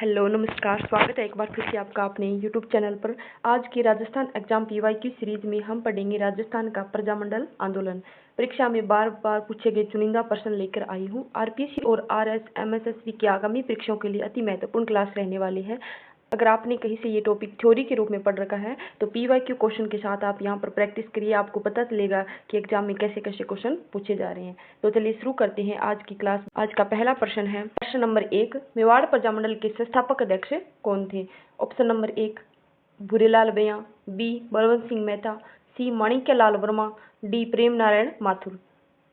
Hello नमस्कार, स्वागत है एक बार फिर से आपका अपने यूट्यूब चैनल पर। आज की राजस्थान एग्जाम पीवाईक्यू सीरीज में हम पढ़ेंगे राजस्थान का प्रजामंडल आंदोलन। परीक्षा में बार बार पूछे गए चुनिंदा प्रश्न लेकर आई हूँ। आरपीएससी और आरएस-एमएसएसबी की आगामी परीक्षाओं के लिए अति महत्वपूर्ण क्लास रहने वाली है। अगर आपने कहीं से ये टॉपिक थ्योरी के रूप में पढ़ रखा है तो पीवाईक्यू क्वेश्चन के साथ आप यहाँ पर प्रैक्टिस करिए, आपको पता चलेगा कि एग्जाम में कैसे कैसे क्वेश्चन पूछे जा रहे हैं। तो चलिए शुरू करते हैं आज की क्लास। आज का पहला प्रश्न है प्रश्न नंबर 1, मेवाड़ प्रजामंडल के संस्थापक अध्यक्ष कौन थे? Option number 1 Bhurelal Bhaiya, B Balwant Singh Mehta, C Manikyalal Verma, D Prem Narayan Mathur.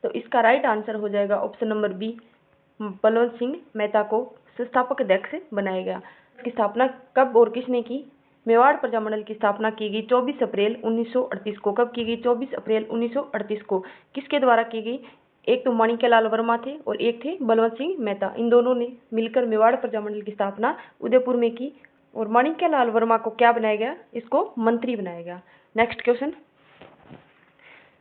तो इसका राइट आंसर हो जाएगा option number B, Balwant Singh Mehta को संस्थापक अध्यक्ष बनाया गया। की स्थापना कब और किसने की? मेवाड़ प्रजामंडल की स्थापना की गई 24 अप्रैल 1938 को। कब की गई? 24 अप्रैल 1938 को। किसके द्वारा की गई? एक तो माणिक्यलाल वर्मा थे और एक थे बलवंत सिंह मेहता। इन दोनों ने मिलकर मेवाड़ प्रजामंडल की स्थापना उदयपुर में की। और माणिक्यलाल वर्मा को क्या बनाया गया? इसको मंत्री बनाया गया। Next question,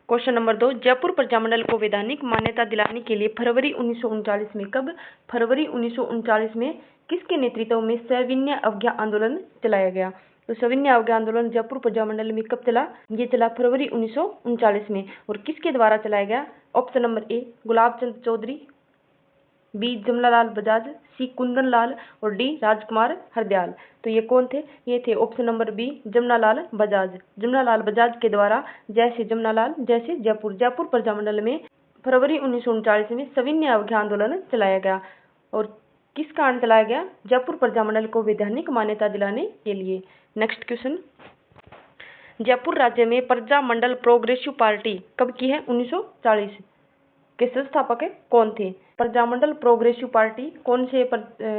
question number 2, Jaipur Prajamandal को वैधानिक मान्यता दिलाने के लिए फरवरी 1939 में, कब? फरवरी 1939 में किसके नेतृत्व में सविनय अवज्ञा आंदोलन चलाया गया? तो सविनय अवज्ञा आंदोलन जयपुर प्रजामंडल में कब चला? ये चला फरवरी 1939 में। और किसके द्वारा चलाया गया? Option number A Gulab Chand Chaudhary, B Jamnalal Bajaj, C Kundan Lal और डी राजकुमार हरदयाल। तो ये कौन थे? ये थे option number B Jamnalal Bajaj. Jamnalal Bajaj के द्वारा जैसे जमनालाल जैसे जयपुर प्रजामंडल में फरवरी 1939 में सविनय अवज्ञा आंदोलन चलाया गया। और किस कारण चलाया गया? जयपुर प्रजामंडल को वैधानिक मान्यता दिलाने के लिए। नेक्स्ट क्वेश्चन, जयपुर राज्य में प्रजामंडल प्रोग्रेसिव पार्टी कब की है? 1940 के संस्थापक कौन थे? प्रजामंडल प्रोग्रेसिव पार्टी कौन से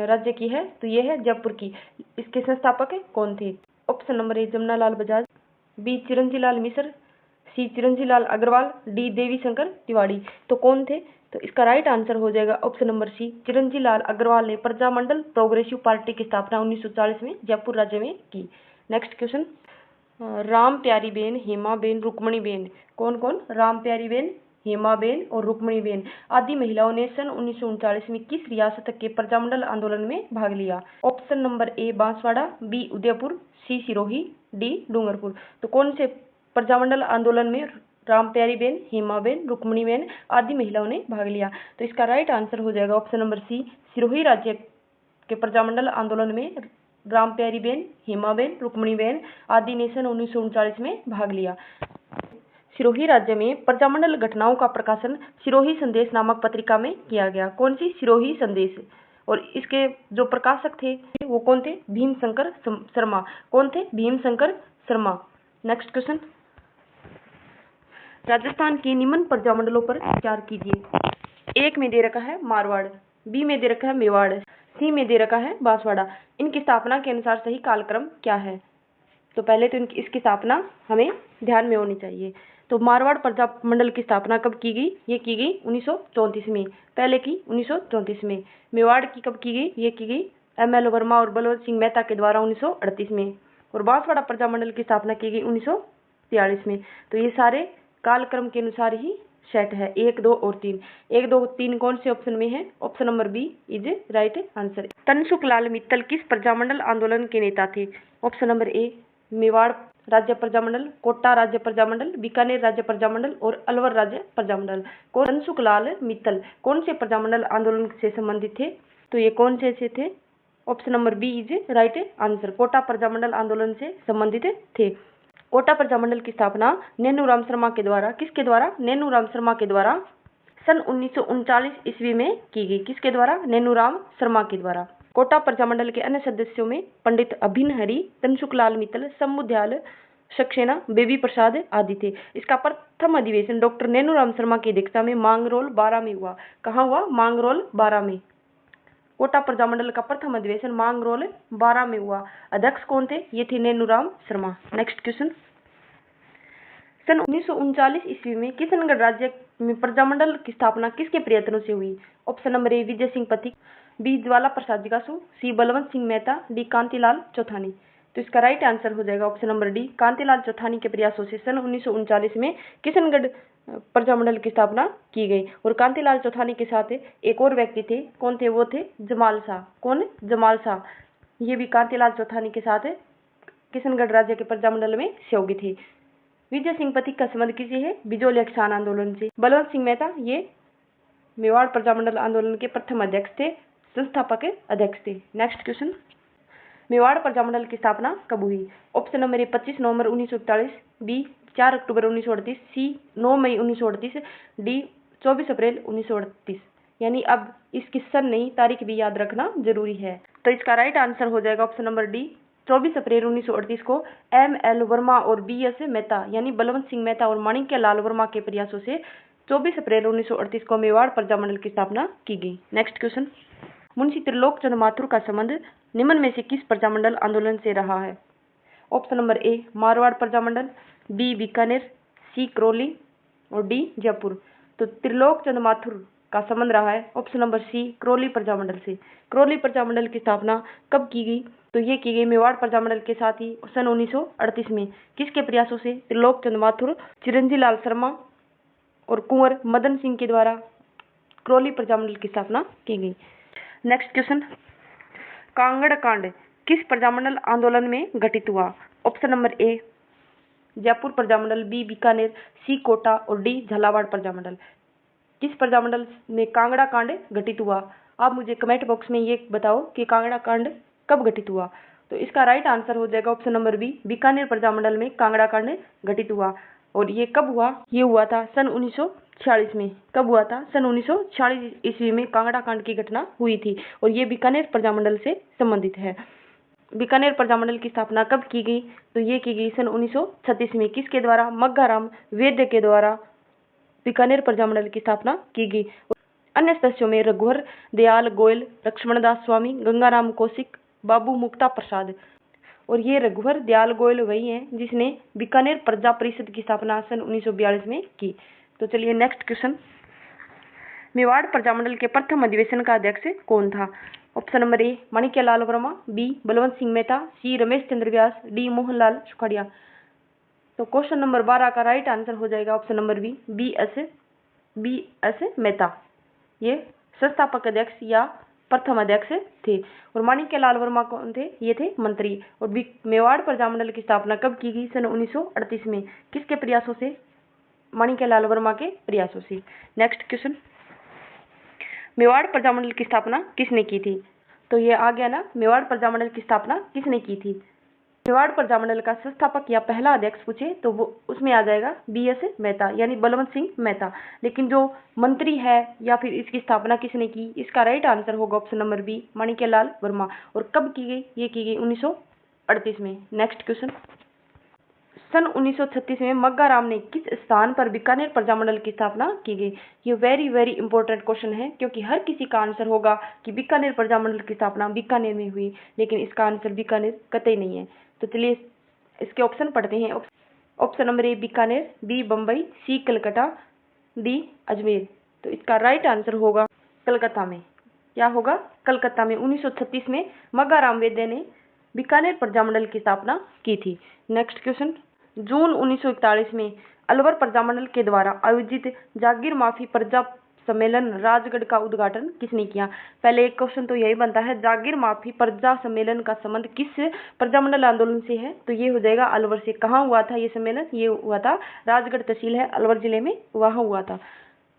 राज्य की है? तो ये है जयपुर की। इसके संस्थापक कौन थे? Option number A Jamnalal Bajaj, B Chiranjilal Mishra, C Chiranjilal Agarwal, D Devi Shankar Tiwari. तो कौन थे? तो इसका राइट आंसर हो जाएगा option number C, Chiranjilal Agarwal ने प्रजामंडल प्रोग्रेसिव पार्टी की स्थापना 1940 में जयपुर राज्य में की। Next question, Ram Pyari Ben, Hema Ben, Rukmani Ben. कौन कौन? राम प्यारी बेन, हेमा बेन और रुक्मणी बेन आदि महिलाओं ने सन 1939 में किस रियासत के प्रजामंडल आंदोलन में भाग लिया? Option number A Banswara, B Udaipur, C Sirohi, D Dungarpur. तो कौन से प्रजामंडल आंदोलन में राम प्यारी बेन, हेमा बेन, रुक्मणी बेन आदि महिलाओं ने भाग लिया? तो इसका राइट आंसर हो जाएगा ऑप्शन नंबर सी, सिरोही राज्य के प्रजामंडल आंदोलन में राम प्यारी बेन, हेमा बेन, रुक्मणी बेन आदि ने सन 1939 में भाग लिया। सिरोही राज्य में प्रजामंडल घटनाओं का प्रकाशन सिरोही संदेश नामक पत्रिका में किया गया। कौन सी? सिरोही संदेश। और इसके जो प्रकाशक थे वो कौन थे? भीमशंकर शर्मा। कौन थे? भीमशंकर शर्मा। नेक्स्ट क्वेश्चन, राजस्थान के निम्न प्रजामंडलों पर विचार कीजिए। एक में दे रखा है मारवाड़, बी में दे रखा है मेवाड़, सी में दे रखा है बांसवाड़ा। इनकी स्थापना के अनुसार सही कालक्रम क्या है? तो पहले तो इसकी स्थापना हमें ध्यान में होनी चाहिए। तो मारवाड़ प्रजामंडल की स्थापना कब की गई? ये की गई 1934 में। पहले की 1934 में। मेवाड़ की कब की गई? ये की गई एम.एल. वर्मा और बलवंत सिंह मेहता के द्वारा 1938 में। और बांसवाड़ा प्रजामंडल की स्थापना की गई 1943 में। तो ये सारे कालक्रम के अनुसार ही सेट है। 1, 2 और 3। 1, 2, 3 कौन से ऑप्शन में है? Option number B is right answer. Tansukhlal Mittal किस प्रजामंडल आंदोलन के नेता थे? ऑप्शन नंबर ए मेवाड़ राज्य प्रजामंडल, कोटा राज्य प्रजामंडल, बीकानेर राज्य प्रजामंडल और अलवर राज्य प्रजामंडल। तनसुखलाल मित्तल कौन से प्रजामंडल आंदोलन से संबंधित थे? तो ये कौन से थे? Option number B is right answer. Kota Prajamandal आंदोलन से संबंधित थे। कोटा प्रजामंडल की स्थापना नैनूराम शर्मा के द्वारा, किसके द्वारा? नैनूराम शर्मा के द्वारा सन 1939 ईस्वी में की गई। किसके द्वारा? नैनूराम शर्मा के द्वारा। कोटा प्रजामंडल के अन्य सदस्यों में पंडित अभिन हरि, तनसुखलाल मित्तल, समुदयाल सक्सेना, बेबी प्रसाद आदि थे। इसका प्रथम अधिवेशन डॉक्टर नैनूराम शर्मा की अध्यक्षता में मांगरोल 12 में हुआ। कहाँ हुआ? मांगरोल 12 में। कोटा प्रजामंडल का प्रथम अधिवेशन मांगरोल 12 में हुआ। अध्यक्ष कौन थे? ये थे नैनूराम शर्मा। नेक्स्ट क्वेश्चन, सन 1939 ईस्वी में किशनगढ़ राज्य में प्रजामंडल की स्थापना किसके प्रयत्नों से हुई? ऑप्शन नंबर ए विजय सिंह पथिक, बी ज्वाला प्रसाद जिज्ञासु, सी बलवंत सिंह मेहता, डी कांतिलाल चौथानी। तो इसका राइट आंसर हो जाएगा option number D, Kantilal Chauthani के प्रयासों से सन 1939 में किशनगढ़ प्रजामंडल की स्थापना की गई। और कांतिलाल चौथानी के साथ एक और व्यक्ति थे। कौन थे? वो थे जमाल शाह। कौन? जमाल शाह। ये भी कांतिलाल चौथानी के साथ किशनगढ़ राज्य के प्रजामंडल में सहयोगी थे। विजय सिंह पथिक का संबंध किसी है? बिजोलिया किसान आंदोलन से। बलवंत सिंह मेहता ये मेवाड़ प्रजामंडल आंदोलन के प्रथम अध्यक्ष थे, संस्थापक अध्यक्ष थे। नेक्स्ट क्वेश्चन, मेवाड़ प्रजामंडल की स्थापना कब हुई? ऑप्शन नंबर ए 25 नवंबर 1941, बी 4 अक्टूबर 1938, सी 9 मई 1938, डी 24 अप्रैल 1938। यानी अब इसकी सन नहीं, तारीख भी याद रखना जरूरी है। तो इसका राइट आंसर हो जाएगा ऑप्शन नंबर डी 24 अप्रैल 1938 को M.L. वर्मा और B.S. मेहता यानी बलवंत सिंह मेहता और माणिक्य लाल वर्मा के प्रयासों से 24 अप्रैल 1938 को मेवाड़ प्रजामंडल की स्थापना की गई। नेक्स्ट क्वेश्चन, मुंशी त्रिलोक चंद्र माथुर का संबंध निम्न में से किस प्रजामंडल आंदोलन से रहा है? Option number A Marwar Prajamandal, B Bikaner, C Karauli और डी जयपुर। तो त्रिलोक चंद्र माथुर का संबंध रहा है option number C Karauli Prajamandal से। करौली प्रजामंडल की स्थापना कब की गई? तो ये की गई मेवाड़ प्रजामंडल के साथ ही सन 1938 में। किसके प्रयासों से? त्रिलोक चंद्र माथुर, चिरंजी लाल शर्मा और कुंवर मदन सिंह के द्वारा करौली प्रजामंडल की स्थापना की गई। नेक्स्ट क्वेश्चन, कांगड़ कांड किस प्रजामंडल आंदोलन में घटित हुआ? Option number A Jaipur Prajamandal, B Bikaner, C Kota और डी झालावाड़ प्रजामंडल। किस प्रजामंडल में कांगड़ा कांड घटित हुआ? आप मुझे कमेंट बॉक्स में ये बताओ कि कांगड़ा कांड कब घटित हुआ। तो इसका राइट आंसर हो जाएगा option number B Bikaner Prajamandal में कांगड़ा कांड घटित हुआ। और ये कब हुआ? ये हुआ था सन 1946 में। कब हुआ था? सन 1946 ईस्वी में कांगड़ा कांड की घटना हुई थी और ये बीकानेर प्रजामंडल से संबंधित है। बीकानेर प्रजामंडल की स्थापना कब की गई? तो ये की गई सन 1936 में। किसके द्वारा? मग्घाराम वैद्य के द्वारा बीकानेर प्रजामंडल की स्थापना की गई। अन्य सदस्यों में रघुवर दयाल गोयल, लक्ष्मणदास स्वामी, गंगाराम कौशिक, बाबू मुक्ता प्रसाद। और ये रघुवर दयाल गोयल वही हैं जिसने बीकानेर प्रजा परिषद की स्थापना सन 1942 में की। तो चलिए नेक्स्ट क्वेश्चन, मेवाड़ प्रजामंडल के प्रथम अधिवेशन का अध्यक्ष कौन था? Option number A Manikya Lal Verma, B Balwant Singh Mehta, C Ramesh Chandra Vyas, D Mohanlal Sukhadia. तो क्वेश्चन नंबर 12 का राइट आंसर हो जाएगा option number B S Mehta. ये संस्थापक अध्यक्ष या प्रथम अध्यक्ष थे। और माणिक्य लाल वर्मा कौन थे? ये थे मंत्री। और मेवाड़ प्रजामंडल की स्थापना कब की गई? सन 1938 में। किसके प्रयासों से? माणिक्य लाल वर्मा के प्रयासों से। नेक्स्ट क्वेश्चन, मेवाड़ प्रजामंडल की स्थापना किसने की थी? तो ये आ गया ना, मेवाड़ प्रजामंडल की स्थापना किसने की थी? मेवाड़ प्रजामंडल का संस्थापक या पहला अध्यक्ष पूछे तो वो उसमें आ जाएगा B.S. मेहता यानी बलवंत सिंह मेहता। लेकिन जो मंत्री है या फिर इसकी स्थापना किसने की? इसका राइट आंसर होगा ऑप्शन नंबर बी माणिक्य लाल वर्मा। और कब की गई? ये की गई 1938 में। नेक्स्ट क्वेश्चन, सन 1936 में मग्घाराम ने किस स्थान पर बीकानेर प्रजामंडल की स्थापना की गई? ये वेरी इंपॉर्टेंट क्वेश्चन है क्योंकि हर किसी का आंसर होगा कि बीकानेर प्रजामंडल की स्थापना बीकानेर में हुई, लेकिन इसका आंसर बीकानेर कतई नहीं है। तो चलिए इसके ऑप्शन पढ़ते हैं। Option number A Bikaner, B Bombay, C Calcutta, D Ajmer. तो इसका राइट आंसर होगा कलकत्ता में। क्या होगा? कलकत्ता में 1936 में मग्घाराम वैद्य ने बीकानेर प्रजामंडल की स्थापना की थी। नेक्स्ट क्वेश्चन, जून 1941 में अलवर प्रजामंडल के द्वारा आयोजित जागीर माफी प्रजा सम्मेलन राजगढ़ का उद्घाटन किसने किया? पहले एक क्वेश्चन तो यही बनता है, जागीर माफी प्रजा सम्मेलन का संबंध किस प्रजामंडल आंदोलन से है? तो ये हो जाएगा अलवर से। कहाँ हुआ था ये सम्मेलन? ये हुआ था राजगढ़ तहसील है अलवर जिले में, वहाँ हुआ था।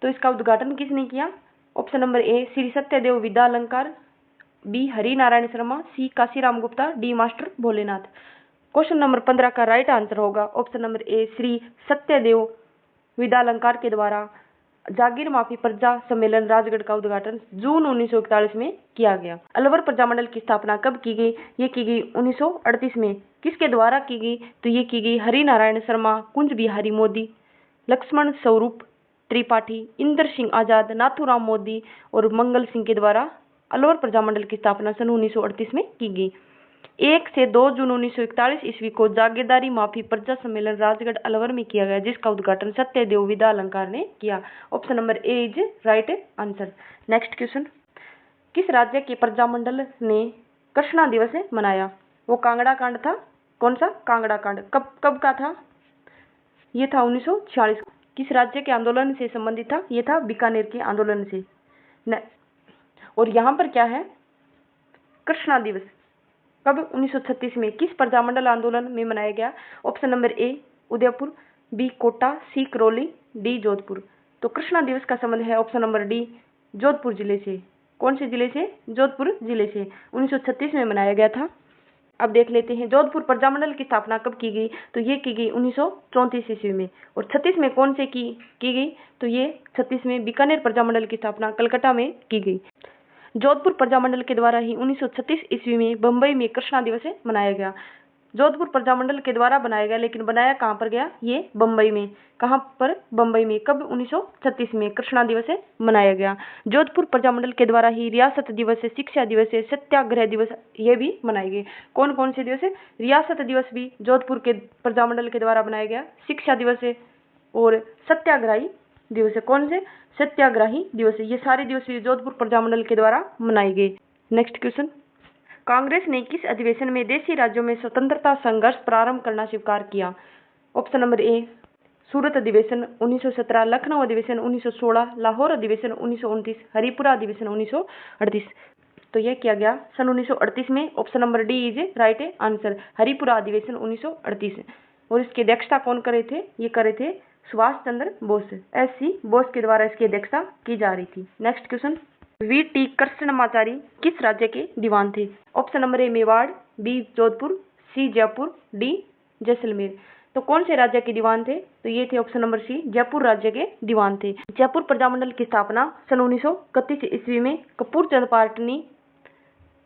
तो इसका उद्घाटन किसने किया? Option number A Shri Satyadev Vidya Alankar, B Hari Narayan Sharma, C Kashiram Gupta, D master Bholenath. Question number 15 का राइट आंसर होगा option number A Shri Satyadev Vidya Alankar के द्वारा जागीर माफी प्रजा सम्मेलन राजगढ़ का उद्घाटन जून 1941 में किया गया। अलवर प्रजामंडल की स्थापना कब की गई? ये की गई 1938 में। किसके द्वारा की गई? तो ये की गई हरि नारायण शर्मा, कुंज बिहारी मोदी, लक्ष्मण स्वरूप त्रिपाठी, इंद्र सिंह आजाद, नाथूराम मोदी और मंगल सिंह के द्वारा अलवर प्रजामंडल की स्थापना सन 1938 में की गई। 1 से 2 जून 1941 ईस्वी को जागीरदारी माफी प्रजा सम्मेलन राजगढ़ अलवर में किया गया, जिसका उद्घाटन सत्यदेव विद्या अलंकार ने किया। Option number A is right answer. Next question, किस राज्य के प्रजामंडल ने कृष्णा दिवस मनाया? वो कांगड़ा कांड था। कौन सा? कांगड़ा कांड। कब का था? ये था 1946। किस राज्य के आंदोलन से संबंधित था? ये था बीकानेर के आंदोलन से। और यहाँ पर क्या है? कृष्णा दिवस। कब? 1936 में। किस प्रजामंडल आंदोलन में मनाया गया? Option number A Udaipur, B Kota, C Karauli, D Jodhpur. तो कृष्णा दिवस का संबंध है ऑप्शन नंबर डी जोधपुर जिले से। कौन से जिले से? जोधपुर जिले से 1936 में मनाया गया था। अब देख लेते हैं जोधपुर प्रजामंडल की स्थापना कब की गई? तो ये की गई 1934 ईस्वी में। और 36 में कौन से की गई? तो ये 36 में बीकानेर प्रजामंडल की स्थापना कलकत्ता में की गई। जोधपुर प्रजामंडल के द्वारा ही 1936 ईस्वी में बम्बई में कृष्णा दिवस मनाया गया। जोधपुर प्रजामंडल के द्वारा बनाया गया, लेकिन बनाया कहाँ पर गया? ये बम्बई में। कहाँ पर? बम्बई में। कब? 1936 में कृष्णा दिवस मनाया गया। जोधपुर प्रजामंडल के द्वारा ही रियासत दिवस, शिक्षा दिवस, सत्याग्रह दिवस ये भी मनाए गए। कौन कौन से दिवस? रियासत दिवस भी जोधपुर के प्रजामंडल के द्वारा बनाया गया, शिक्षा दिवस और सत्याग्रही दिवस। कौन से? सत्याग्रही दिवस। ये सारे दिवस भी जोधपुर प्रजामंडल के द्वारा मनाए गए। नेक्स्ट क्वेश्चन, कांग्रेस ने किस अधिवेशन में देशी राज्यों में स्वतंत्रता संघर्ष प्रारंभ करना स्वीकार किया? ऑप्शन नंबर ए सूरत अधिवेशन 1917, लखनऊ अधिवेशन 1916, लाहौर अधिवेशन 1929, हरिपुरा अधिवेशन 1938। तो यह किया गया सन 1938 में। Option number D is right answer, Haripura अधिवेशन 1938। और इसकी अध्यक्षता कौन करे थे? ये करे थे सुभाष चंद्र बोस। एस.सी. बोस के द्वारा इसकी अध्यक्षता की जा रही थी। Next question, VT. कृष्णमाचारी किस राज्य के दीवान थे? Option number A Mewar, B Jodhpur, C Jaipur, D Jaisalmer. तो कौन से राज्य के दीवान थे? तो ये थे ऑप्शन नंबर सी जयपुर राज्य के दीवान थे। जयपुर प्रजामंडल की स्थापना सन 1931 ईस्वी में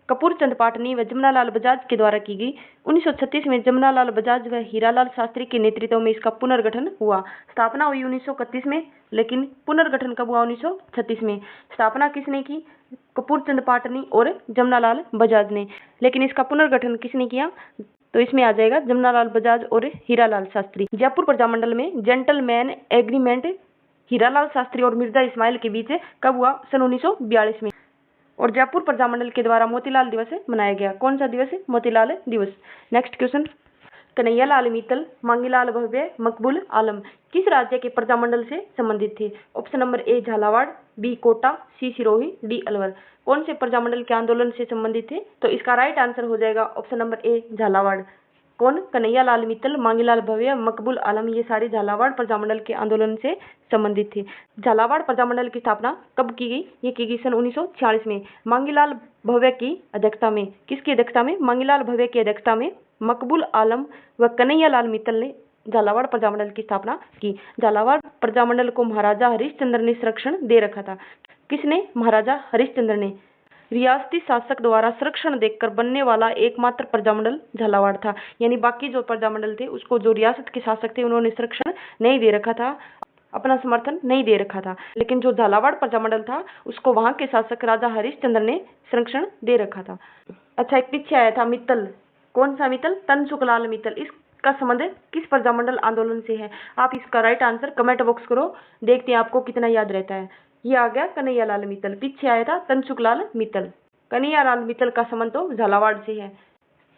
कपूर चंद पाटनी व जमनालाल बजाज के द्वारा की गई। 1936 में जमनालाल बजाज व हीरालाल शास्त्री के नेतृत्व में इसका पुनर्गठन हुआ। स्थापना हुई 1931 में, लेकिन पुनर्गठन कब हुआ? 1936 में। स्थापना किसने की? कपूर चंद पाटनी और जमनालाल बजाज ने। लेकिन इसका पुनर्गठन किसने किया? तो इसमें आ जाएगा जमनालाल बजाज और हीरालाल शास्त्री। जयपुर प्रजामंडल में जेंटलमैन एग्रीमेंट हीरालाल शास्त्री और मिर्जा इस्माइल के बीच कब हुआ? सन 1942 में। और जयपुर प्रजामंडल के द्वारा मोतीलाल दिवस मनाया गया। कौन सा दिवस? मोतीलाल दिवस। नेक्स्ट क्वेश्चन, कन्हैयालाल मित्तल, मांगीलाल भव्य, मकबूल आलम किस राज्य के प्रजामंडल से संबंधित थे? Option number A Jhalawar, B Kota, C Sirohi, D Alwar. कौन से प्रजामंडल के आंदोलन से संबंधित थे? तो इसका राइट आंसर हो जाएगा ऑप्शन नंबर ए झालावाड़। कौन? कन्हैयालाल मित्तल, मांगीलाल भव्य, मकबूल आलम ये सारे झालावाड़ प्रजामंडल के आंदोलन से संबंधित थे। झालावाड़ प्रजामंडल की स्थापना कब की गई? ये की गई सन 1946 में मांगीलाल भव्य की अध्यक्षता में। किसकी अध्यक्षता में? मांगीलाल भव्य की अध्यक्षता में मकबूल आलम व कन्हैयालाल मित्तल ने झालावाड़ प्रजामंडल की स्थापना की। झालावाड़ प्रजामंडल को महाराजा हरिश्चंद्र ने संरक्षण दे रखा था। किसने? महाराजा हरिश्चंद्र ने। रियासती शासक द्वारा संरक्षण देकर बनने वाला एकमात्र प्रजामंडल झालावाड़ था। यानी बाकी जो प्रजामंडल थे उसको जो रियासत के शासक थे उन्होंने संरक्षण नहीं दे रखा था, अपना समर्थन नहीं दे रखा था। लेकिन जो झालावाड़ प्रजामंडल था उसको वहां के शासक राजा हरिश्चंद्र ने संरक्षण दे रखा था। अच्छा, एक पीछे आया था मित्तल। कौन सा मित्तल? तनसुखलाल मित्तल। इसका संबंध किस प्रजामंडल आंदोलन से है? आप इसका राइट आंसर कमेंट बॉक्स करो, देखते हैं आपको कितना याद रहता है। ये आ गया कन्हैयालाल मित्तल, पीछे आया था तनसुखलाल मित्तल। कन्हैयालाल मित्तल का संबंध तो झालावाड़ से है।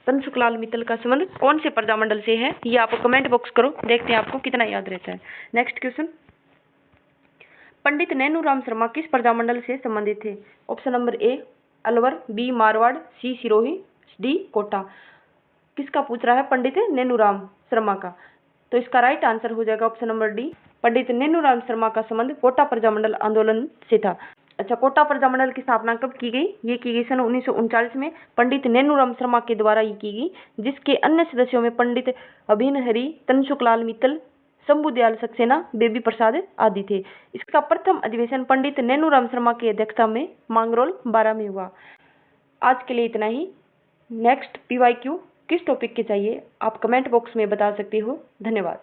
तनसुखलाल मित्तल का संबंध कौन से प्रजामंडल से है? ये आप कमेंट बॉक्स करो, देखते हैं आपको कितना याद रहता है। नेक्स्ट क्वेश्चन, पंडित नैनूराम शर्मा किस प्रजामंडल से संबंधित थे? Option number A Alwar, B Marwar, C Sirohi, D Kota. किसका पूछ रहा है? पंडित नैनूराम शर्मा का। तो इसका राइट आंसर हो जाएगा ऑप्शन नंबर डी। पंडित नैनूराम शर्मा का संबंध कोटा प्रजामंडल आंदोलन से था। अच्छा, कोटा प्रजामंडल की स्थापना कब की गई? ये की गई सन 1939 में पंडित नैनूराम शर्मा के द्वारा ये की गई, जिसके अन्य सदस्यों में पंडित अभिन हरि, तनसुखलाल मित्तल, शंभू दयाल सक्सेना, बेबी प्रसाद आदि थे। इसका प्रथम अधिवेशन पंडित नैनूराम शर्मा की अध्यक्षता में मांगरोल 12 में हुआ। आज के लिए इतना ही। नेक्स्ट PYQ किस टॉपिक के चाहिए आप कमेंट बॉक्स में बता सकते हो। धन्यवाद।